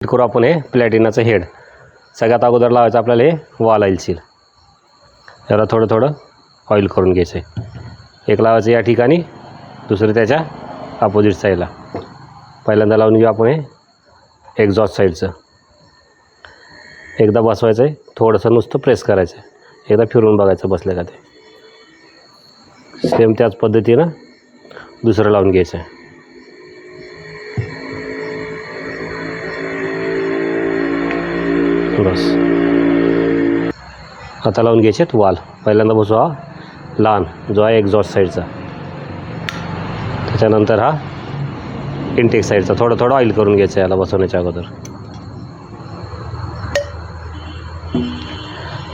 करू आपण हे प्लॅटिनाचं हेड. सगळ्यात अगोदर लावायचं आपल्याला हे वॉल ऑइल सील. याला थोडं थोडं ऑइल करून घ्यायचं आहे. एक लावायचं या ठिकाणी, दुसरं त्याच्या अपोजिट साईडला. पहिल्यांदा लावून घेऊ आपण हे एक्झॉस्ट साईडचं. एकदा बसवायचं आहे, थोडंसं नुसतं प्रेस करायचं आहे. एकदा फिरून बघायचं बसलं का ते. सेम त्याच पद्धतीनं दुसरं लावून घ्यायचं आहे. बस आता लावून घ्यायचे आहेत वाल. पहिल्यांदा बसवा लहान जो आहे एक्झॉस्ट साईडचा, त्याच्यानंतर हा इनटेक साईडचा. थोडं थोडं ऑइल करून घ्यायचं याला बसवण्याच्या अगोदर.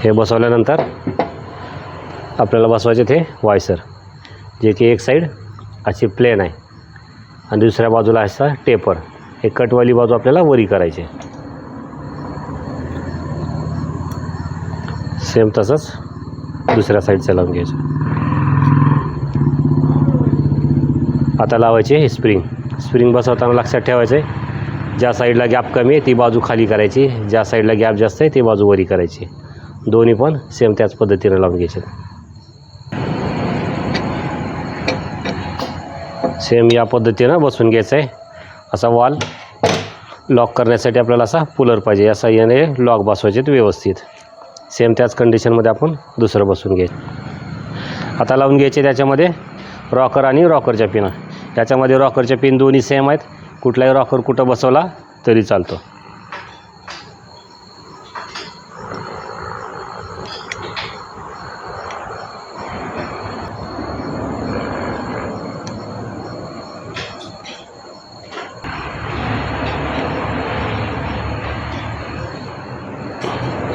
हे बसवल्यानंतर आपल्याला बसवायचे ते वायसर, जे की एक साईड अशी प्लेन आहे आणि दुसऱ्या बाजूला असा टेपर. हे कटवाली बाजू आपल्याला वरी करायची. सेम तसंच दुसऱ्या साईडचं लावून घ्यायचं. आता लावायचे हे स्प्रिंग बसवताना लक्षात ठेवायचं आहे, ज्या साईडला गॅप कमी आहे ती बाजू खाली करायची, ज्या साईडला गॅप जास्त आहे ती बाजू वरी करायची. दोन्ही पण सेम त्याच पद्धतीने लावून घ्यायचे. सेम या पद्धतीनं बसून घ्यायचं आहे. असा वॉल लॉक करण्यासाठी आपल्याला असा पुलर पाहिजे. असा याने लॉक बसवायचे व्यवस्थित. सेम त्याच कंडिशनमध्ये आपण दुसरं बसून घ्यायचं. आता लावून घ्यायचे त्याच्यामध्ये रॉकर आणि रॉकरच्या पिना. त्याच्यामध्ये रॉकरच्या पिन दोन्ही सेम आहेत. कुठलाही रॉकर कुठं बसवला तरी चालतो.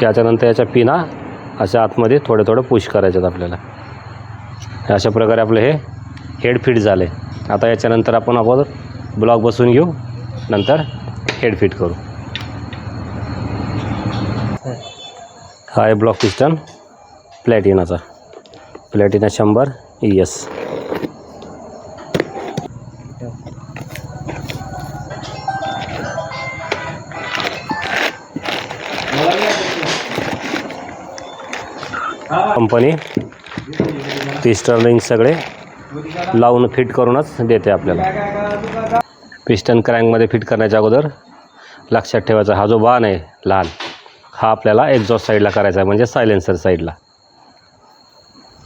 त्याच्यानंतर याच्या पिना अशा आतमध्ये थोडं थोडं पुश करायच्यात आपल्याला. अशा प्रकारे आपलं हे हेड फिट झालं आहे. आता याच्यानंतर आपण अगोदर ब्लॉक बसवून घेऊ, नंतर हेड फिट करू. हा आहे ब्लॉक पिस्टन प्लॅटिनाचा, Platina 100 ES. Company piston ring सगळे लावून फिट करूनच देते आपल्याला. पिस्टन क्रँकमध्ये फिट करण्याच्या अगोदर लक्षात ठेवायचा, हा जो बाण आहे लहान, हा आपल्याला एक्झॉस्ट साईडला करायचा आहे, म्हणजे सायलेन्सर साईडला.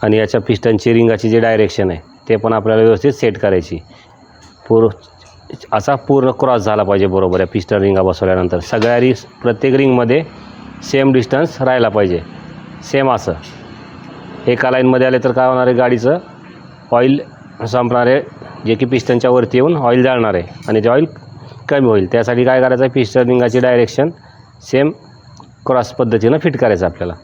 आणि याच्या पिस्टनची रिंगाची जी डायरेक्शन आहे ते पण आपल्याला व्यवस्थित सेट करायची. असा पूर्ण क्रॉस झाला पाहिजे बरोबर आहे पिस्टन रिंगा बसवल्यानंतर. सगळ्या प्रत्येक रिंगमध्ये सेम डिस्टन्स राहायला पाहिजे. सेम असं एका लाईनमध्ये आले तर काय होणार आहे, गाडीचं ऑइल संपणार आहे, जे की पिस्टनच्या वरती येऊन ऑइल जाळणार आहे आणि ते ऑइल कमी होईल. त्यासाठी काय करायचं आहे, पिस्टन रिंगाची डायरेक्शन सेम क्रॉस पद्धतीनं फिट करायचं आपल्याला.